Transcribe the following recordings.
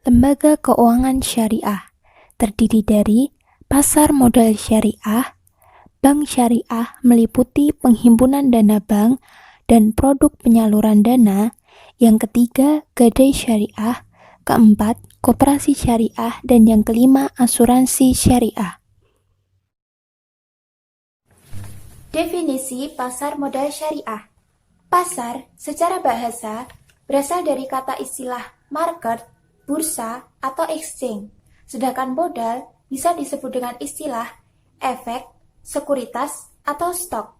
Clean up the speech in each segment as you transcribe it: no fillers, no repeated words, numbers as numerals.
Lembaga keuangan syariah terdiri dari pasar modal syariah, bank syariah meliputi penghimpunan dana bank dan produk penyaluran dana, yang ketiga gadai syariah, keempat koperasi syariah, dan yang kelima asuransi syariah. Definisi pasar modal syariah. Pasar secara bahasa berasal dari kata istilah market, bursa, atau exchange. Sedangkan modal bisa disebut dengan istilah efek, sekuritas, atau stok.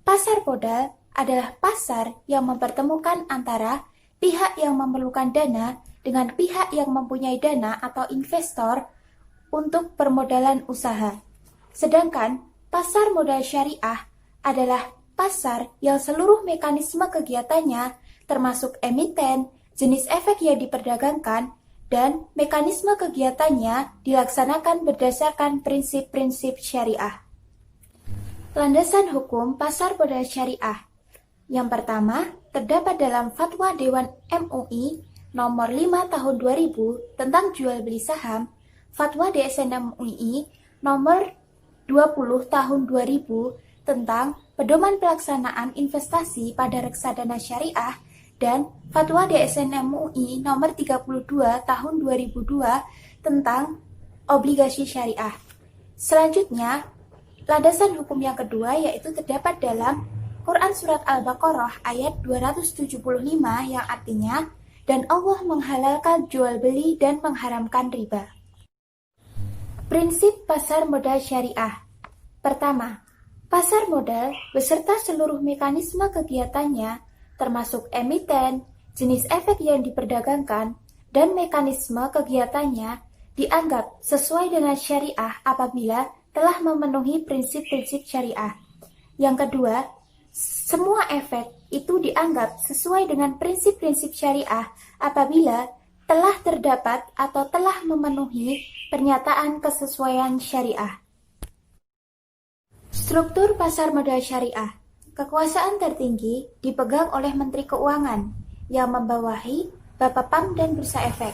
Pasar modal adalah pasar yang mempertemukan antara pihak yang memerlukan dana dengan pihak yang mempunyai dana atau investor untuk permodalan usaha. Sedangkan pasar modal syariah adalah pasar yang seluruh mekanisme kegiatannya, termasuk emiten, jenis efek yang diperdagangkan, dan mekanisme kegiatannya dilaksanakan berdasarkan prinsip-prinsip syariah. Landasan hukum pasar modal syariah. Yang pertama, terdapat dalam Fatwa Dewan MUI nomor 5 tahun 2000 tentang jual beli saham, Fatwa DSN MUI nomor 20 tahun 2000 tentang pedoman pelaksanaan investasi pada reksadana syariah, dan Fatwa DSN MUI nomor 32 tahun 2002 tentang obligasi syariah. Selanjutnya, landasan hukum yang kedua yaitu terdapat dalam Quran Surat Al-Baqarah ayat 275 yang artinya, dan Allah menghalalkan jual beli dan mengharamkan riba. Prinsip pasar modal syariah. Pertama, pasar modal beserta seluruh mekanisme kegiatannya, termasuk emiten, jenis efek yang diperdagangkan, dan mekanisme kegiatannya dianggap sesuai dengan syariah apabila telah memenuhi prinsip-prinsip syariah. Yang kedua, semua efek itu dianggap sesuai dengan prinsip-prinsip syariah apabila telah terdapat atau telah memenuhi pernyataan kesesuaian syariah. Struktur pasar modal syariah. Kekuasaan tertinggi dipegang oleh Menteri Keuangan yang membawahi Bapepam dan Bursa Efek.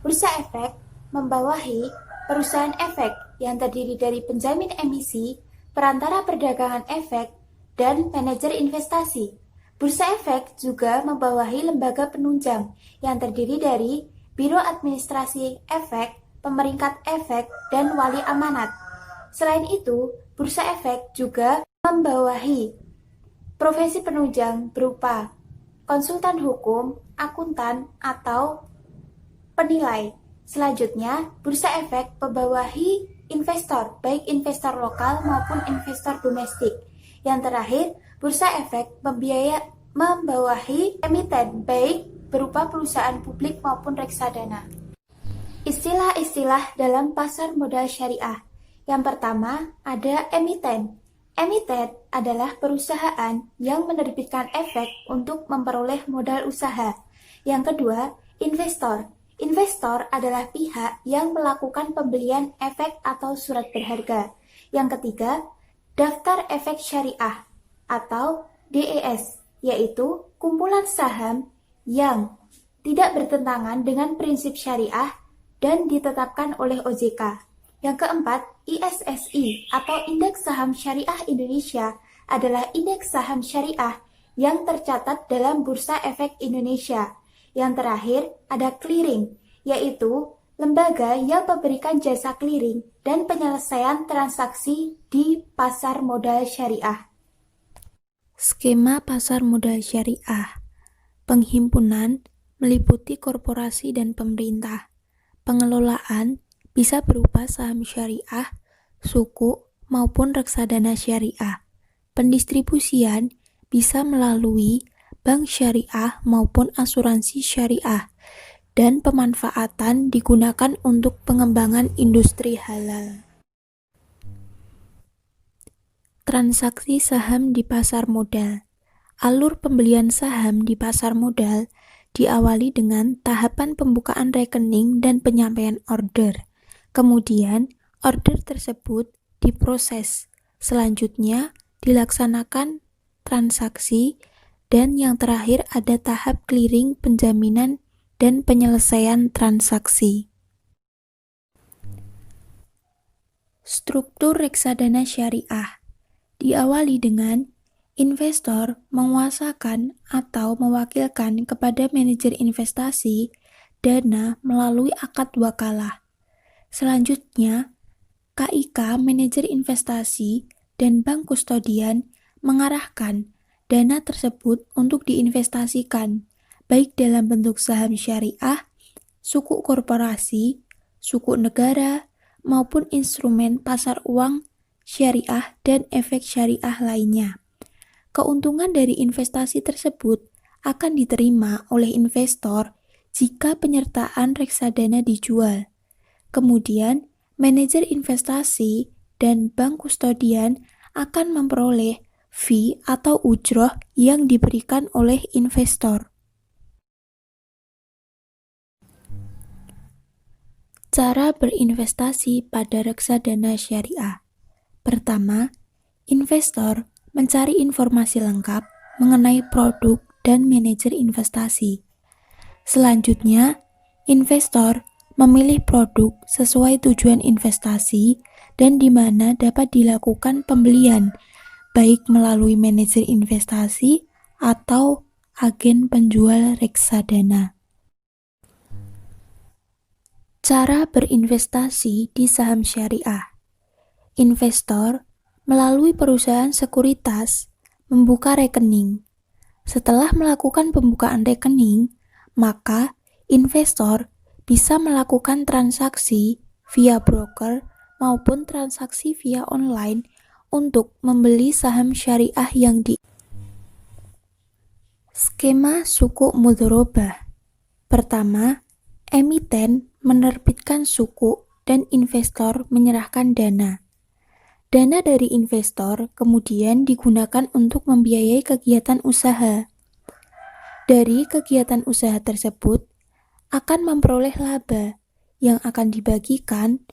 Bursa Efek membawahi perusahaan efek yang terdiri dari penjamin emisi, perantara perdagangan efek, dan manajer investasi. Bursa Efek juga membawahi lembaga penunjang yang terdiri dari Biro Administrasi Efek, Pemeringkat Efek, dan Wali Amanat. Selain itu, Bursa Efek juga membawahi profesi penunjang berupa konsultan hukum, akuntan, atau penilai. Selanjutnya, Bursa Efek membawahi investor, baik investor lokal maupun investor domestik. Yang terakhir, Bursa Efek membawahi emiten, baik berupa perusahaan publik maupun reksadana. Istilah-istilah dalam pasar modal syariah. Yang pertama, ada emiten. Emiten adalah perusahaan yang menerbitkan efek untuk memperoleh modal usaha. Yang kedua, investor. Investor adalah pihak yang melakukan pembelian efek atau surat berharga. Yang ketiga, daftar efek syariah atau DES, yaitu kumpulan saham yang tidak bertentangan dengan prinsip syariah dan ditetapkan oleh OJK. Yang keempat, ISSI atau Indeks Saham Syariah Indonesia adalah indeks saham syariah yang tercatat dalam Bursa Efek Indonesia. Yang terakhir, ada clearing, yaitu lembaga yang memberikan jasa clearing dan penyelesaian transaksi di pasar modal syariah. Skema pasar modal syariah. Penghimpunan meliputi korporasi dan pemerintah. Pengelolaan bisa berupa saham syariah, sukuk, maupun reksadana syariah. Pendistribusian bisa melalui bank syariah maupun asuransi syariah, dan pemanfaatan digunakan untuk pengembangan industri halal. Transaksi saham di pasar modal. Alur pembelian saham di pasar modal diawali dengan tahapan pembukaan rekening dan penyampaian order. Kemudian, order tersebut diproses. Selanjutnya, dilaksanakan transaksi, dan yang terakhir ada tahap clearing penjaminan dan penyelesaian transaksi. Struktur reksadana syariah diawali dengan investor menguasakan atau mewakilkan kepada manajer investasi dana melalui akad wakalah. Selanjutnya, KIK, manajer investasi, dan bank kustodian mengarahkan dana tersebut untuk diinvestasikan, baik dalam bentuk saham syariah, sukuk korporasi, sukuk negara, maupun instrumen pasar uang syariah dan efek syariah lainnya. Keuntungan dari investasi tersebut akan diterima oleh investor jika penyertaan reksadana dijual. Kemudian, manajer investasi dan bank kustodian akan memperoleh fee atau ujroh yang diberikan oleh investor. Cara berinvestasi pada reksadana syariah. Pertama, investor mencari informasi lengkap mengenai produk dan manajer investasi. Selanjutnya, investor memilih produk sesuai tujuan investasi dan di mana dapat dilakukan pembelian, baik melalui manajer investasi atau agen penjual reksadana. Cara berinvestasi di saham syariah. Investor melalui perusahaan sekuritas membuka rekening. Setelah melakukan pembukaan rekening, maka investor bisa melakukan transaksi via broker maupun transaksi via online untuk membeli saham syariah yang di skema sukuk mudharabah. Pertama, emiten menerbitkan sukuk dan investor menyerahkan dana. Dana dari investor kemudian digunakan untuk membiayai kegiatan usaha. Dari kegiatan usaha tersebut akan memperoleh laba yang akan dibagikan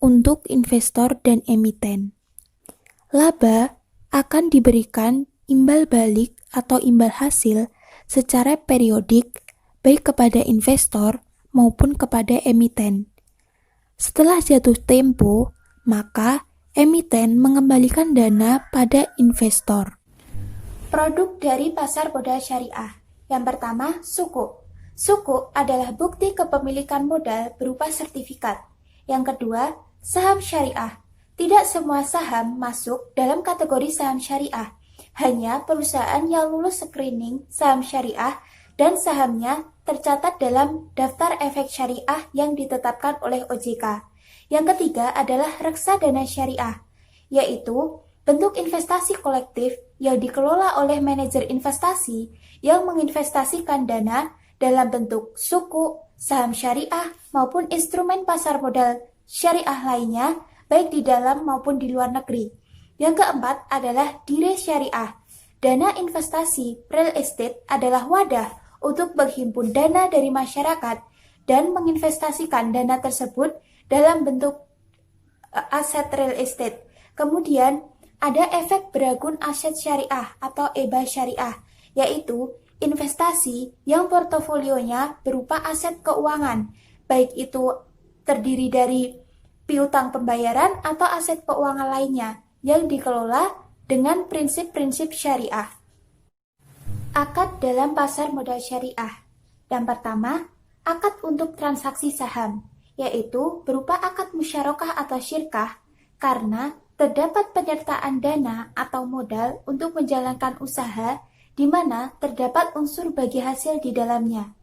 untuk investor dan emiten. Laba akan diberikan imbal balik atau imbal hasil secara periodik baik kepada investor maupun kepada emiten. Setelah jatuh tempo, maka emiten mengembalikan dana pada investor. Produk dari pasar modal syariah. Yang pertama, sukuk. Sukuk adalah bukti kepemilikan modal berupa sertifikat. Yang kedua, saham syariah. Tidak semua saham masuk dalam kategori saham syariah. Hanya perusahaan yang lulus screening saham syariah dan sahamnya tercatat dalam daftar efek syariah yang ditetapkan oleh OJK. Yang ketiga adalah reksadana syariah, yaitu bentuk investasi kolektif yang dikelola oleh manajer investasi yang menginvestasikan dana dalam bentuk sukuk, saham syariah, maupun instrumen pasar modal syariah lainnya, baik di dalam maupun di luar negeri. Yang keempat adalah dire syariah. Dana investasi real estate adalah wadah untuk menghimpun dana dari masyarakat dan menginvestasikan dana tersebut dalam bentuk aset real estate. Kemudian ada efek beragun aset syariah atau EBA syariah, yaitu investasi yang portofolionya berupa aset keuangan, baik itu terdiri dari piutang pembayaran atau aset keuangan lainnya yang dikelola dengan prinsip-prinsip syariah. Akad dalam pasar modal syariah. Yang pertama, akad untuk transaksi saham, yaitu berupa akad musyarakah atau syirkah, karena terdapat penyertaan dana atau modal untuk menjalankan usaha di mana terdapat unsur bagi hasil di dalamnya.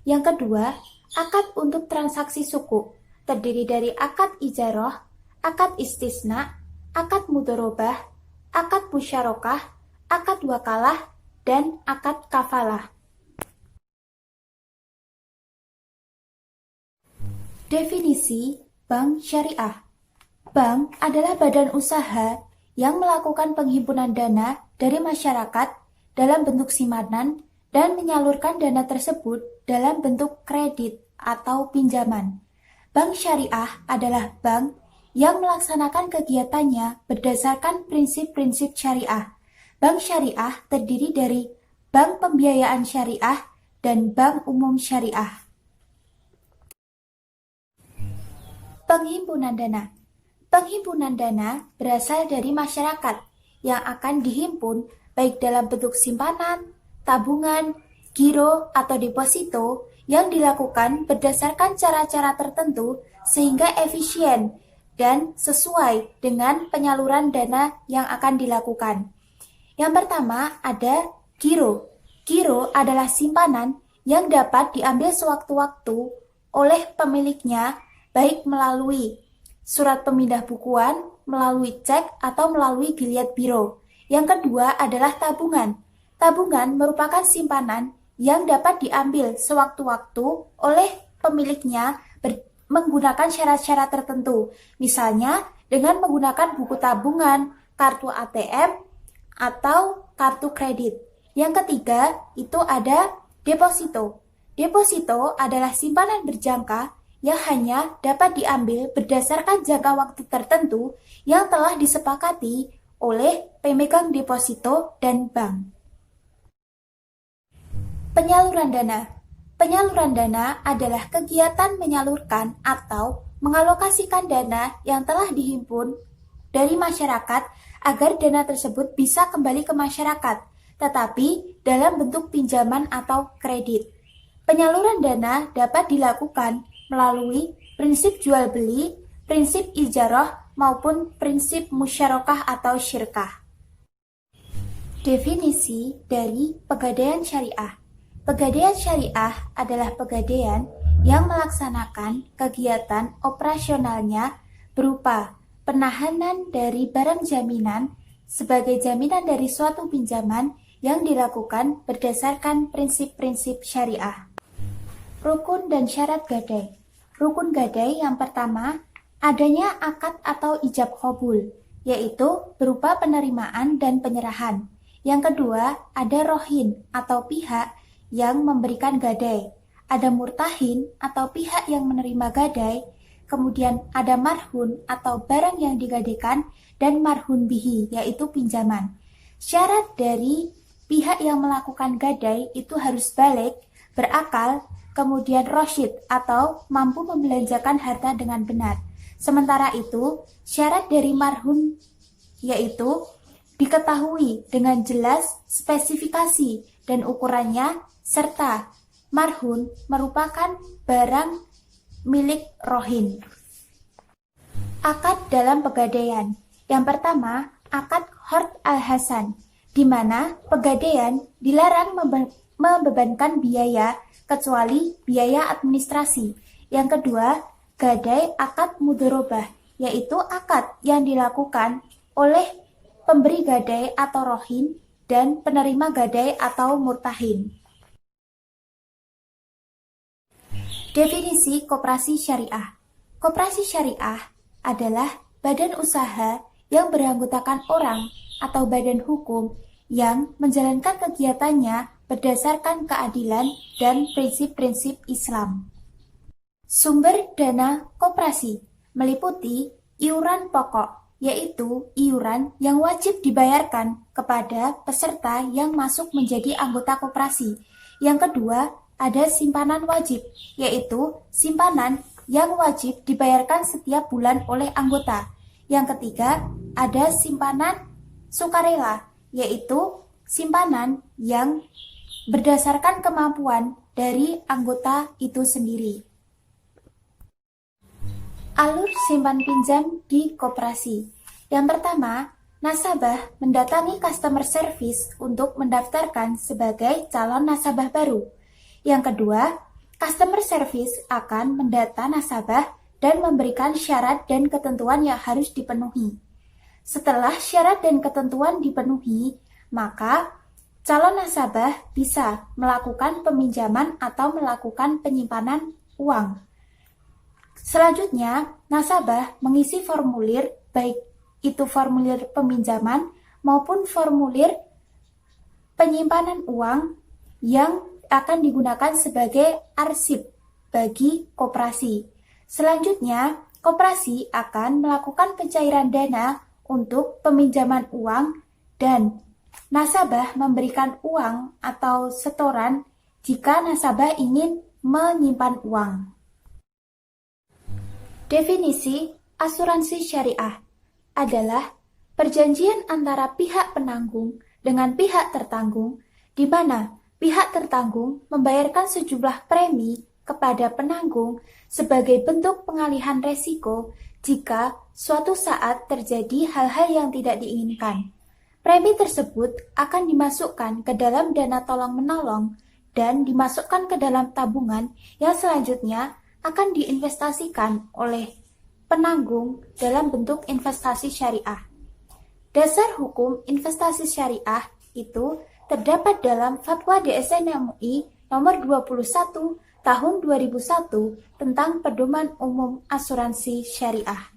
Yang kedua, akad untuk transaksi suku, terdiri dari akad ijarah, akad istisna, akad mudharabah, akad musyarakah, akad wakalah, dan akad kafalah. Definisi bank syariah. Bank adalah badan usaha yang melakukan penghimpunan dana dari masyarakat dalam bentuk simpanan dan menyalurkan dana tersebut dalam bentuk kredit atau pinjaman. Bank syariah adalah bank yang melaksanakan kegiatannya berdasarkan prinsip-prinsip syariah. Bank syariah terdiri dari bank pembiayaan syariah dan bank umum syariah. Penghimpunan dana. Penghimpunan dana berasal dari masyarakat yang akan dihimpun baik dalam bentuk simpanan, tabungan, giro, atau deposito yang dilakukan berdasarkan cara-cara tertentu sehingga efisien dan sesuai dengan penyaluran dana yang akan dilakukan. Yang pertama ada giro. Giro adalah simpanan yang dapat diambil sewaktu-waktu oleh pemiliknya baik melalui surat pemindah bukuan, melalui cek, atau melalui biliet biro. Yang kedua adalah tabungan. Tabungan merupakan simpanan yang dapat diambil sewaktu-waktu oleh pemiliknya menggunakan syarat-syarat tertentu. Misalnya dengan menggunakan buku tabungan, kartu ATM, atau kartu kredit. Yang ketiga itu ada deposito. Deposito adalah simpanan berjangka yang hanya dapat diambil berdasarkan jangka waktu tertentu yang telah disepakati oleh pemegang deposito dan bank. Penyaluran dana. Penyaluran dana adalah kegiatan menyalurkan atau mengalokasikan dana yang telah dihimpun dari masyarakat agar dana tersebut bisa kembali ke masyarakat, tetapi dalam bentuk pinjaman atau kredit. Penyaluran dana dapat dilakukan melalui prinsip jual beli, prinsip ijarah, maupun prinsip musyarakah atau syirkah. Definisi dari pegadaian syariah. Pegadaian syariah adalah pegadaian yang melaksanakan kegiatan operasionalnya berupa penahanan dari barang jaminan sebagai jaminan dari suatu pinjaman yang dilakukan berdasarkan prinsip-prinsip syariah. Rukun dan syarat gadai. Rukun gadai yang pertama, adanya akad atau ijab qabul, yaitu berupa penerimaan dan penyerahan. Yang kedua, ada rohin atau pihak yang memberikan gadai. Ada murtahin atau pihak yang menerima gadai. Kemudian ada marhun atau barang yang digadaikan dan marhun bihi, yaitu pinjaman. Syarat dari pihak yang melakukan gadai itu harus balik, berakal, kemudian rasyid atau mampu membelanjakan harta dengan benar. Sementara itu, syarat dari marhun yaitu diketahui dengan jelas spesifikasi dan ukurannya, serta marhun merupakan barang milik rohin. Akad dalam pegadaian. Yang pertama, akad Qard al-Hasan, di mana pegadaian dilarang membebankan biaya kecuali biaya administrasi. Yang kedua, gadai akad mudharabah, yaitu akad yang dilakukan oleh pemberi gadai atau rohin dan penerima gadai atau murtahin. Definisi koperasi syariah. Koperasi syariah adalah badan usaha yang beranggotakan orang atau badan hukum yang menjalankan kegiatannya berdasarkan keadilan dan prinsip-prinsip Islam. Sumber dana koperasi meliputi iuran pokok, yaitu iuran yang wajib dibayarkan kepada peserta yang masuk menjadi anggota koperasi. Yang kedua, ada simpanan wajib, yaitu simpanan yang wajib dibayarkan setiap bulan oleh anggota. Yang ketiga, ada simpanan sukarela, yaitu simpanan yang berdasarkan kemampuan dari anggota itu sendiri. Alur simpan pinjam di koperasi. Yang pertama, nasabah mendatangi customer service untuk mendaftarkan sebagai calon nasabah baru. Yang kedua, customer service akan mendata nasabah dan memberikan syarat dan ketentuan yang harus dipenuhi. Setelah syarat dan ketentuan dipenuhi, maka calon nasabah bisa melakukan peminjaman atau melakukan penyimpanan uang. Selanjutnya, nasabah mengisi formulir, baik itu formulir peminjaman maupun formulir penyimpanan uang yang akan digunakan sebagai arsip bagi koperasi. Selanjutnya, koperasi akan melakukan pencairan dana untuk peminjaman uang dan nasabah memberikan uang atau setoran jika nasabah ingin menyimpan uang. Definisi asuransi syariah adalah perjanjian antara pihak penanggung dengan pihak tertanggung, di mana pihak tertanggung membayarkan sejumlah premi kepada penanggung sebagai bentuk pengalihan resiko jika suatu saat terjadi hal-hal yang tidak diinginkan. Premi tersebut akan dimasukkan ke dalam dana tolong-menolong dan dimasukkan ke dalam tabungan yang selanjutnya akan diinvestasikan oleh penanggung dalam bentuk investasi syariah. Dasar hukum investasi syariah itu terdapat dalam Fatwa DSN MUI nomor 21 tahun 2001 tentang Pedoman Umum Asuransi Syariah.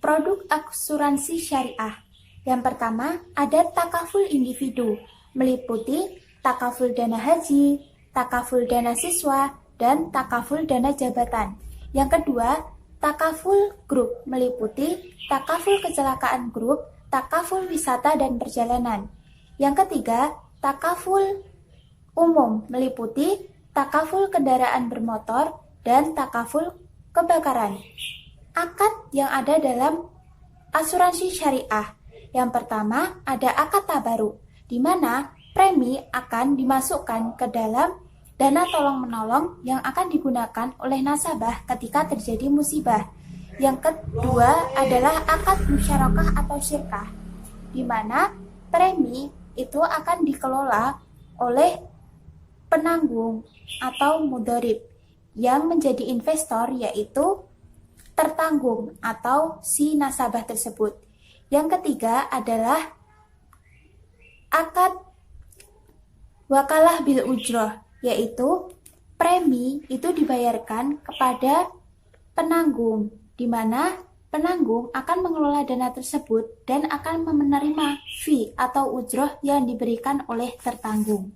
Produk asuransi syariah. Yang pertama, ada takaful individu, meliputi takaful dana haji, takaful dana siswa, dan takaful dana jabatan. Yang kedua, takaful grup, meliputi takaful kecelakaan grup, takaful wisata dan perjalanan. Yang ketiga, takaful umum, meliputi takaful kendaraan bermotor dan takaful kebakaran. Akad yang ada dalam asuransi syariah. Yang pertama, ada akad tabaruk, di mana premi akan dimasukkan ke dalam dana tolong-menolong yang akan digunakan oleh nasabah ketika terjadi musibah. Yang kedua adalah akad musyarakah atau syirkah, di mana premi itu akan dikelola oleh penanggung atau mudharib yang menjadi investor, yaitu tertanggung atau si nasabah tersebut. Yang ketiga adalah akad wakalah bil ujroh, yaitu premi itu dibayarkan kepada penanggung, di mana penanggung akan mengelola dana tersebut dan akan menerima fee atau ujroh yang diberikan oleh tertanggung.